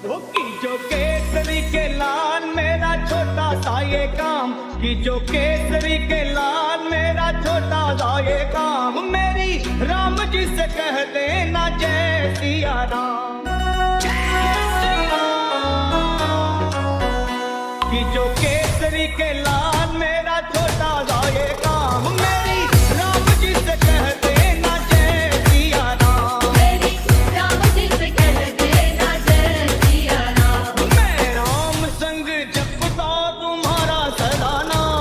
वो की जो केसरी के लाल मेरा छोटा सा ये काम, की जो केसरी के लाल मेरा छोटा सा ये काम, मेरी राम जी से कह देना जय सिया राम। कि जो केसरी के लाल